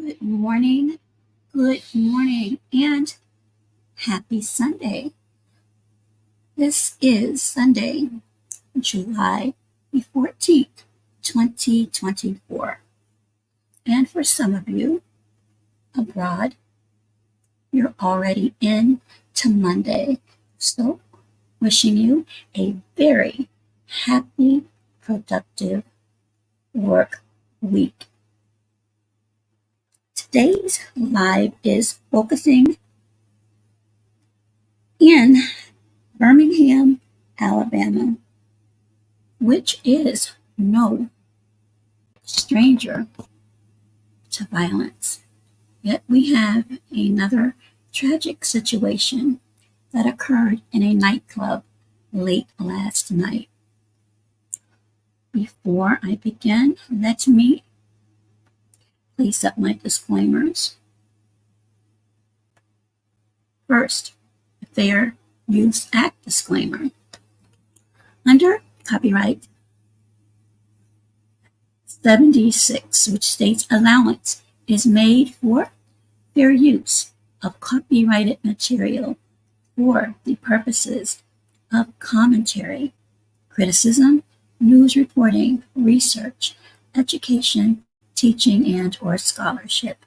good morning, and happy Sunday. This is Sunday, July the 14th, 2024. And for some of you abroad, you're already into Monday. So, wishing you a very happy, productive work week. Today's live is focusing in Birmingham, Alabama, which is no stranger to violence. Yet we have another tragic situation that occurred in a nightclub late last night. Before I begin, let me place up my disclaimers. First, Fair Use Act disclaimer. Under copyright 76, which states allowance is made for fair use of copyrighted material for the purposes of commentary, criticism, news reporting, research, education, teaching, and or scholarship.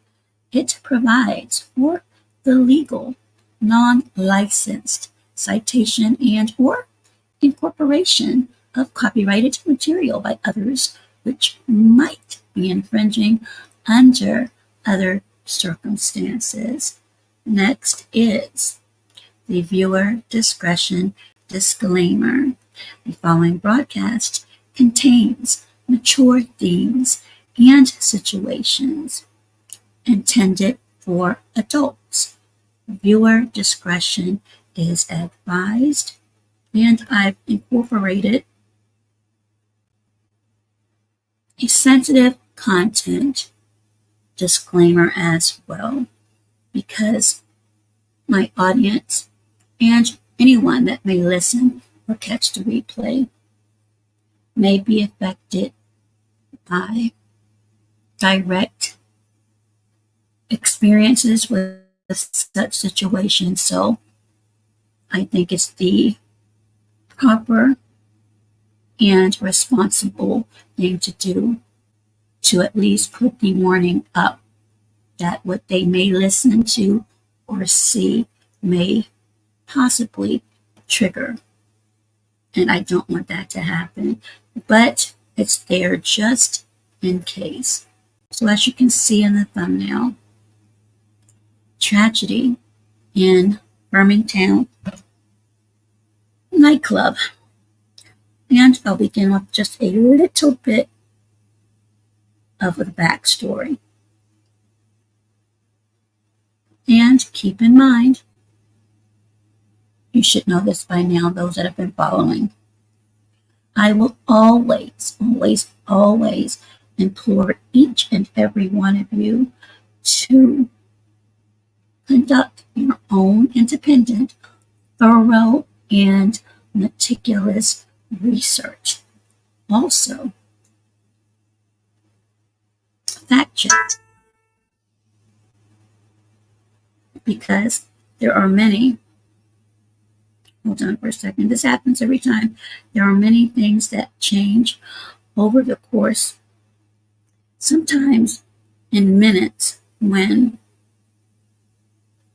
It provides for the legal, non-licensed citation and or incorporation of copyrighted material by others which might be infringing under other circumstances. Next is the viewer discretion disclaimer. The following broadcast contains mature themes and situations intended for adults. Viewer discretion is advised, and I've incorporated a sensitive content disclaimer as well, because my audience and anyone that may listen or catch the replay may be affected by direct experiences with such situations. So I think it's the proper and responsible thing to do to at least put the warning up that what they may listen to or see may possibly trigger. And I don't want that to happen, but it's there just in case. So as you can see in the thumbnail, tragedy in Birmingham Nightclub. And I'll begin with just a little bit of the backstory. And keep in mind, you should know this by now, those that have been following. I will always implore each and every one of you to conduct your own independent, thorough, and meticulous research. Also, fact check, because there are many, hold on for a second, this happens every time, there are many things that change over the course, sometimes in minutes, when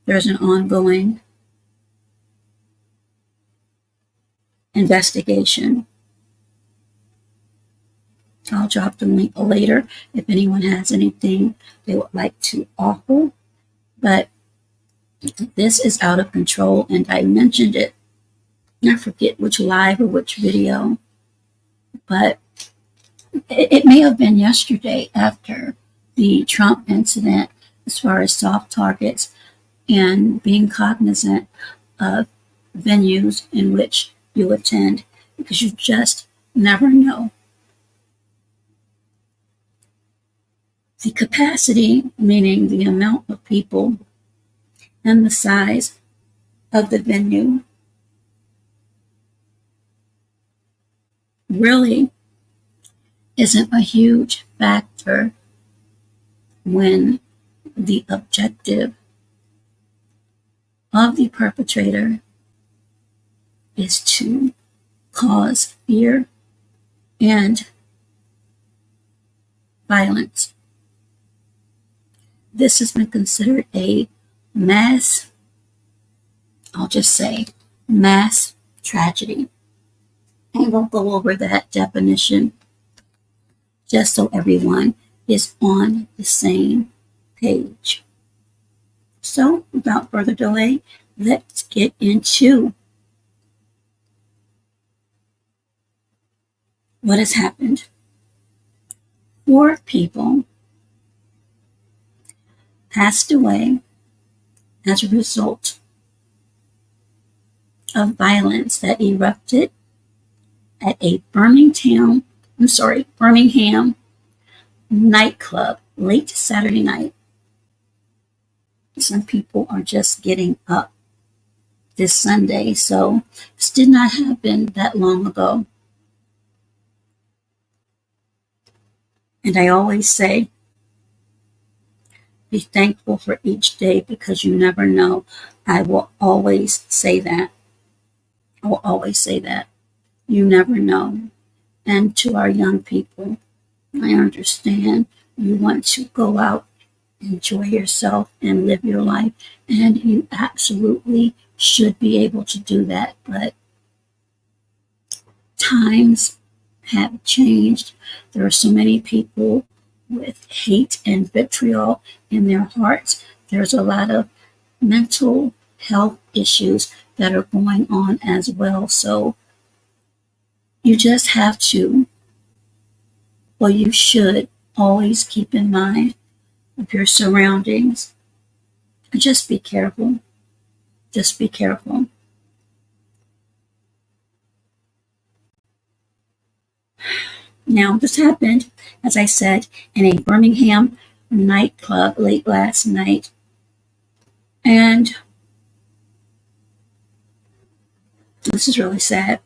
there's an ongoing investigation. I'll drop the link later if anyone has anything they would like to offer. But this is out of control, and I mentioned it, I forget which live or which video, but it may have been yesterday after the Trump incident, as far as soft targets and being cognizant of venues in which you attend, because you just never know. The capacity, meaning the amount of people and the size of the venue, really isn't a huge factor when the objective of the perpetrator is to cause fear and violence. This has been considered a mass, I'll just say, mass tragedy. And we'll go over that definition just so everyone is on the same page. So, without further delay, let's get into what has happened. 4 people passed away as a result of violence that erupted at a Birmingham nightclub late Saturday night. Some people are just getting up this Sunday, so this did not happen that long ago. And I always say, be thankful for each day because you never know. I will always say that. I will always say that. You never know. And to our young people, I understand you want to go out, enjoy yourself, and live your life. And you absolutely should be able to do that. But times have changed. There are so many people with hate and vitriol in their hearts. There's a lot of mental health issues that are going on as well. So you just have to, or you should always keep in mind of your surroundings. Just be careful. Just be careful. Now, this happened, as I said, in a Birmingham nightclub late last night. And this is really sad.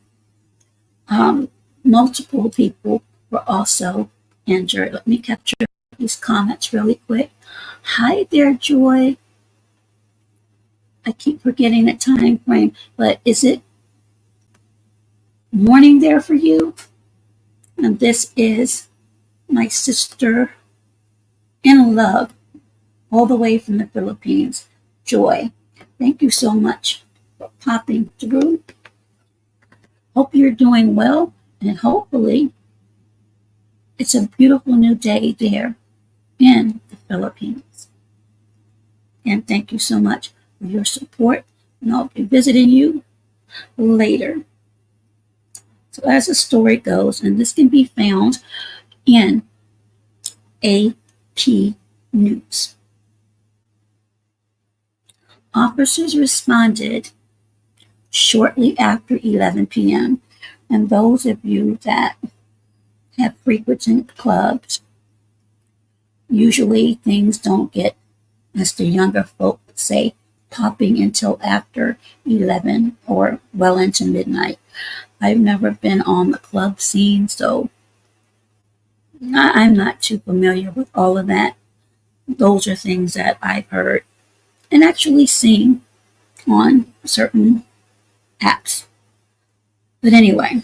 Multiple people were also injured. Let me capture these comments really quick. Hi there, Joy. I keep forgetting the time frame, but is it morning there for you? And this is my sister in love, all the way from the Philippines, Joy. Thank you so much for popping through. Hope you're doing well, and hopefully it's a beautiful new day there in the Philippines. And thank you so much for your support, and I'll be visiting you later. So as the story goes, and this can be found in AP News. Officers responded shortly after 11 p.m. And those of you that have frequented clubs, usually things don't get, as the younger folk would say, popping until after 11 or well into midnight. I've never been on the club scene, so I'm not too familiar with all of that. Those are things that I've heard and actually seen on certain apps. But anyway,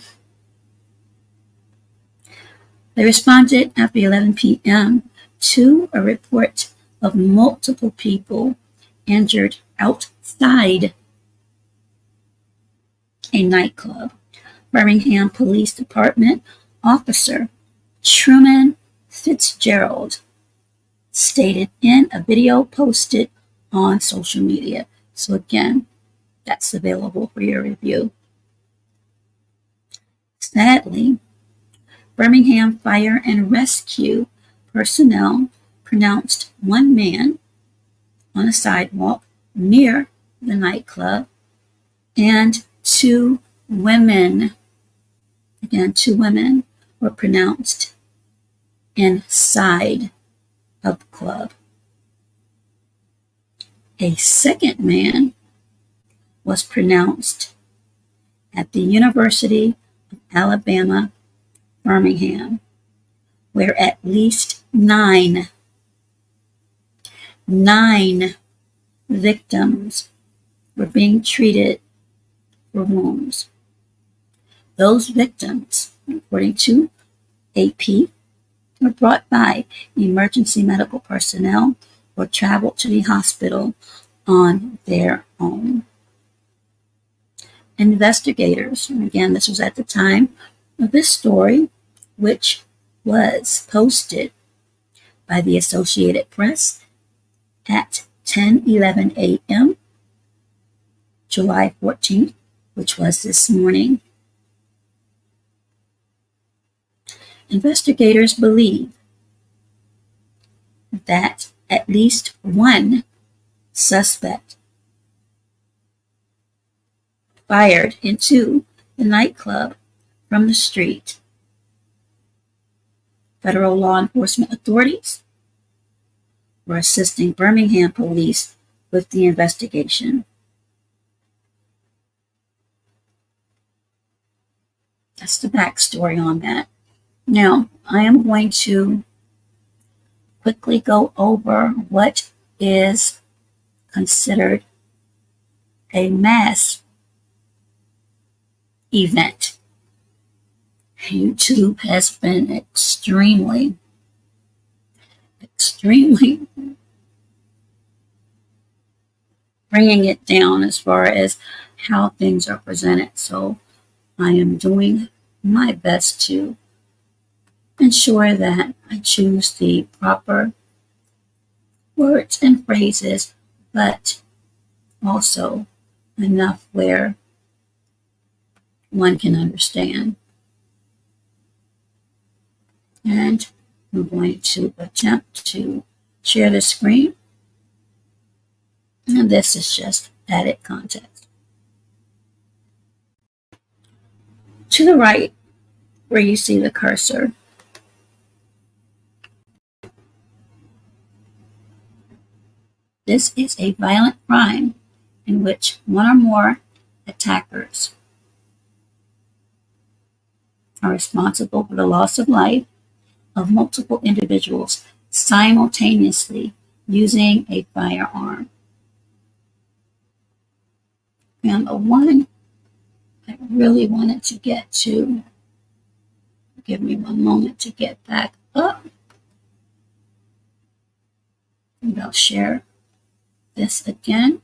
they responded after 11 p.m. to a report of multiple people injured outside a nightclub. Birmingham Police Department officer Truman Fitzgerald stated in a video posted on social media. So again, that's available for your review. Sadly, Birmingham Fire and Rescue personnel pronounced one man on a sidewalk near the nightclub and 2 women, again, 2 women were pronounced inside of the club. A second man was pronounced at the University of Alabama, Birmingham, where at least 9 9 victims were being treated for wounds. Those victims, according to AP, were brought by emergency medical personnel or traveled to the hospital on their own. Investigators, and again, this was at the time of this story, which was posted by the Associated Press at 10:11 a.m., July 14th, which was this morning. Investigators believe that at least one suspect fired into the nightclub from the street. Federal law enforcement authorities were assisting Birmingham police with the investigation. That's the backstory on that. Now, I am going to quickly go over what is considered a mass event. YouTube has been extremely bringing it down as far as how things are presented. So I am doing my best to ensure that I choose the proper words and phrases, but also enough where one can understand. And I'm going to attempt to share the screen. And this is just added context. To the right, where you see the cursor, this is a violent crime in which one or more attackers are responsible for the loss of life of multiple individuals simultaneously using a firearm. And the one I really wanted to get to, give me one moment to get back up, and I'll share this again.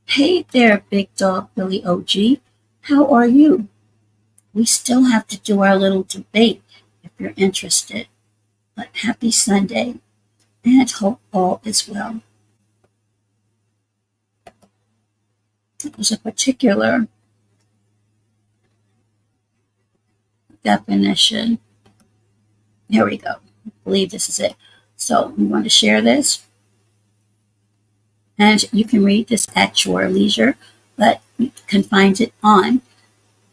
Hey there, Big Dog Billy OG. How are you? We still have to do our little debate if you're interested. But happy Sunday, and hope all is well. There's a particular definition. Here we go. I believe this is it. So I'm going to share this. And you can read this at your leisure, but you can find it on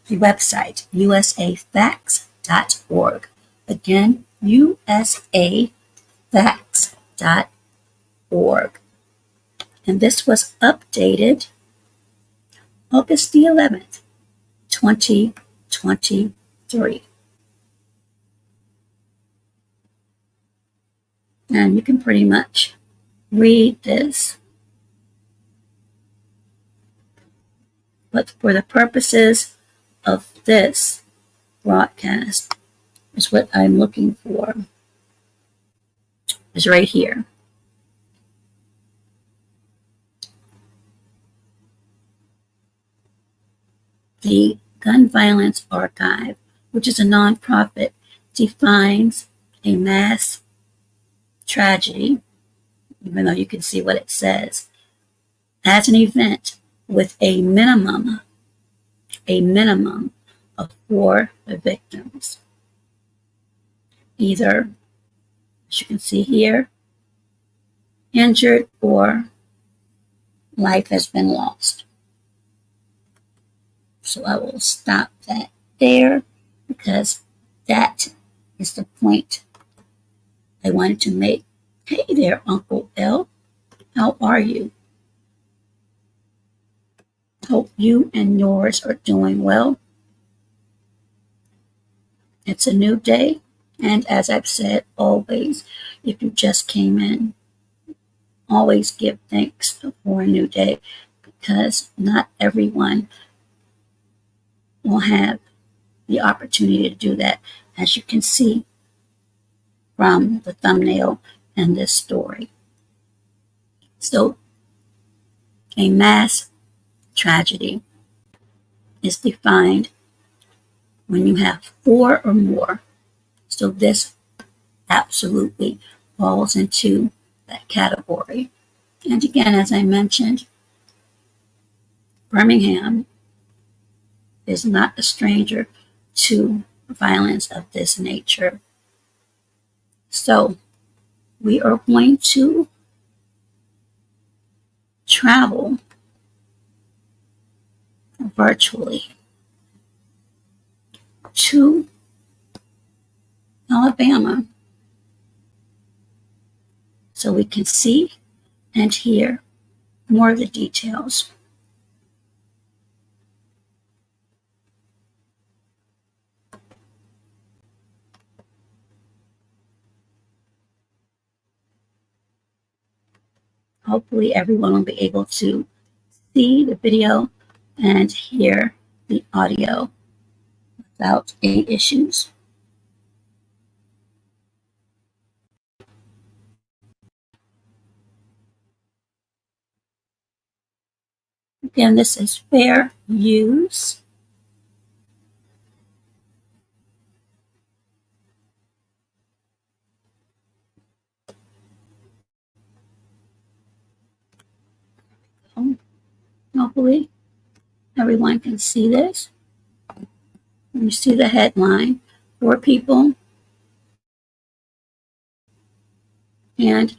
the website, usafacts.org. Again, usafacts.org. And this was updated August the 11th, 2023. And you can pretty much read this. But for the purposes of this broadcast, is what I'm looking for, is right here. The Gun Violence Archive, which is a nonprofit, defines a mass tragedy, even though you can see what it says, as an event with a minimum of 4 victims. Either, as you can see here, injured or life has been lost. So I will stop that there because that is the point I wanted to make. Hey there, Uncle L. How are you? Hope you and yours are doing well. It's a new day, and as I've said always, if you just came in, always give thanks for a new day, because not everyone will have the opportunity to do that, as you can see from the thumbnail and this story. So a mass tragedy is defined when you have four or more. So this absolutely falls into that category. And again, as I mentioned, Birmingham is not a stranger to violence of this nature. So we are going to travel virtually to Alabama so we can see and hear more of the details. Hopefully everyone will be able to see the video and hear the audio without any issues. Again, this is fair use. Hopefully everyone can see this. You see the headline, 4 people, and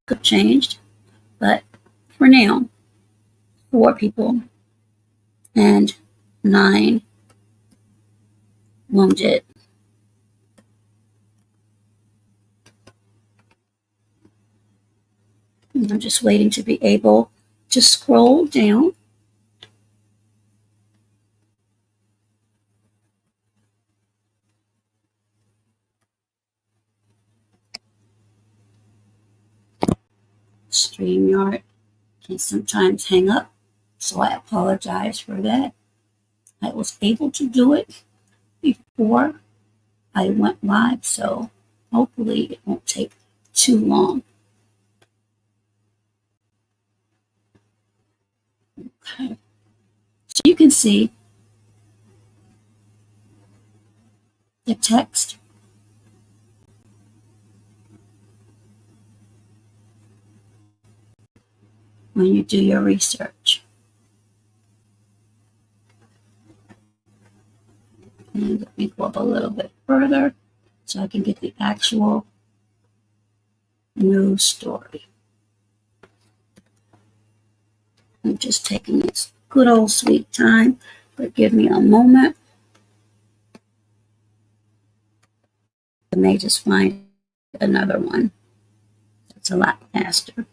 could have changed, but for now, 4 people and 9 wounded. And I'm just waiting to be able to scroll down. StreamYard can sometimes hang up, so I apologize for that. I was able to do it before I went live, so hopefully it won't take too long. Okay. So you can see the text when you do your research. And let me go up a little bit further so I can get the actual news story. I'm just taking this good old sweet time, but give me a moment. I may just find another one that's a lot faster.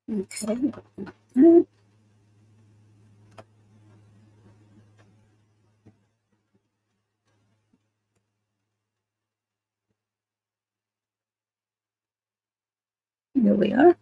Okay. Here we are.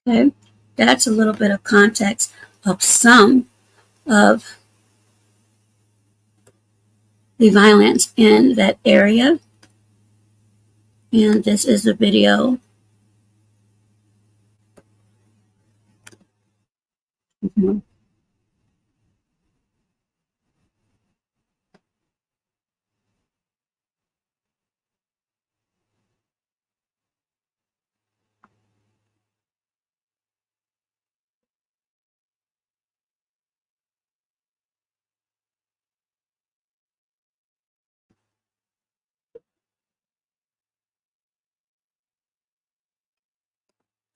Okay, that's a little bit of context of some of the violence in that area. And this is the video. Mhm.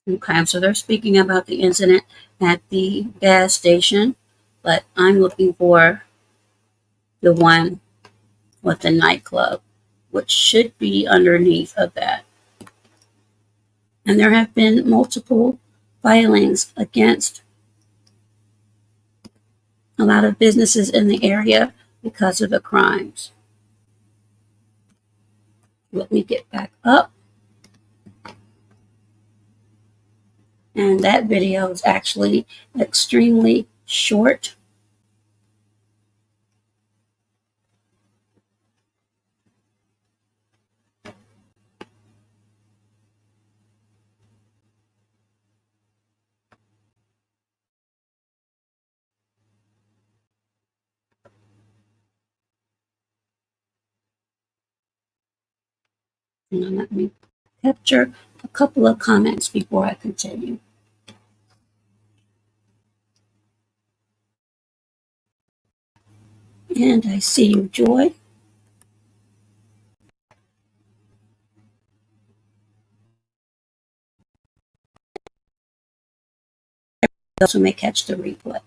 Okay, so they're speaking about the incident at the gas station, but I'm looking for the one with the nightclub, which should be underneath of that. And there have been multiple filings against a lot of businesses in the area because of the crimes. Let me get back up. And that video is actually extremely short. And let me capture a couple of comments before I continue. And I see you, Joy. Those who may catch the replay.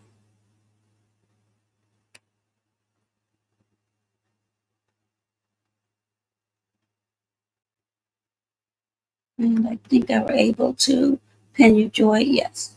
And I think I were able to pin you, Joy. Yes.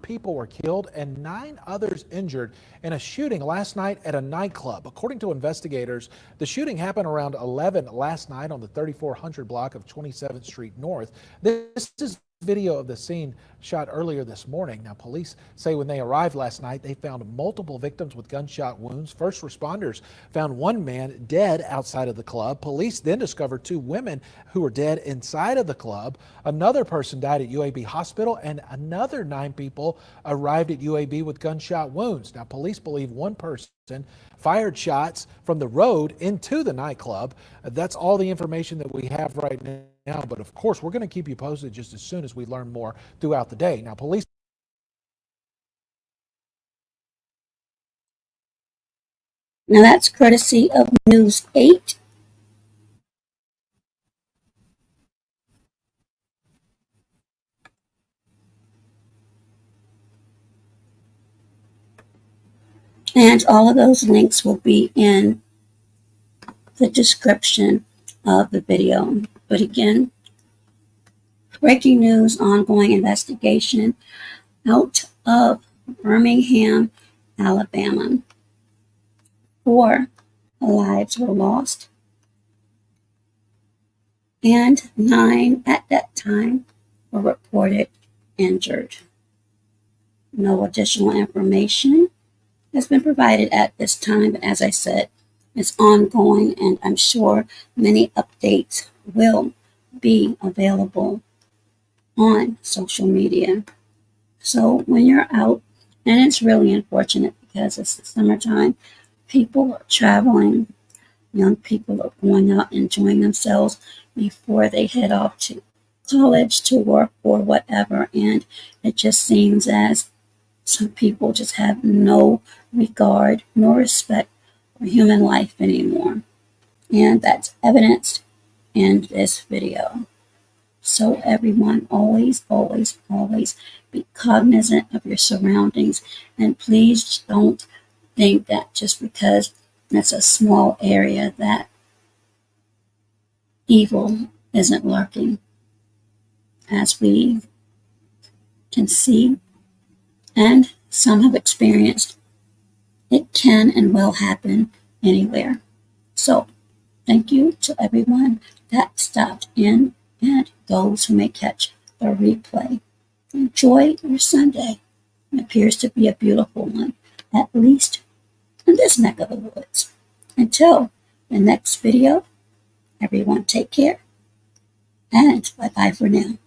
people were killed and 9 others injured in a shooting last night at a nightclub. According to investigators, the shooting happened around 11 last night on the 3400 block of 27th Street North. This is video of the scene shot earlier this morning. Now, police say when they arrived last night, they found multiple victims with gunshot wounds. First responders found one man dead outside of the club. Police then discovered 2 women who were dead inside of the club. Another person died at UAB Hospital, and another 9 people arrived at UAB with gunshot wounds. Now, police believe one person fired shots from the road into the nightclub. That's all the information that we have right now, but of course we're going to keep you posted just as soon as we learn more throughout the day. Now, police Now that's courtesy of News 8. And all of those links will be in the description of the video. But again, breaking news, ongoing investigation out of Birmingham, Alabama. 4 lives were lost, and 9 at that time were reported injured. No additional information has been provided at this time, but as I said, it's ongoing, and I'm sure many updates will be available on social media. So when you're out, and it's really unfortunate because it's the summertime, people are traveling, young people are going out enjoying themselves before they head off to college, to work, or whatever, and it just seems as some people just have no regard nor respect for human life anymore. And that's evidenced in this video. So everyone, always, always, always be cognizant of your surroundings. And please don't think that just because it's a small area that evil isn't lurking. As we can see, and some have experienced, it can and will happen anywhere. So thank you to everyone that stopped in and those who may catch the replay. Enjoy your Sunday. It appears to be a beautiful one, at least in this neck of the woods. Until the next video, everyone take care, and bye-bye for now.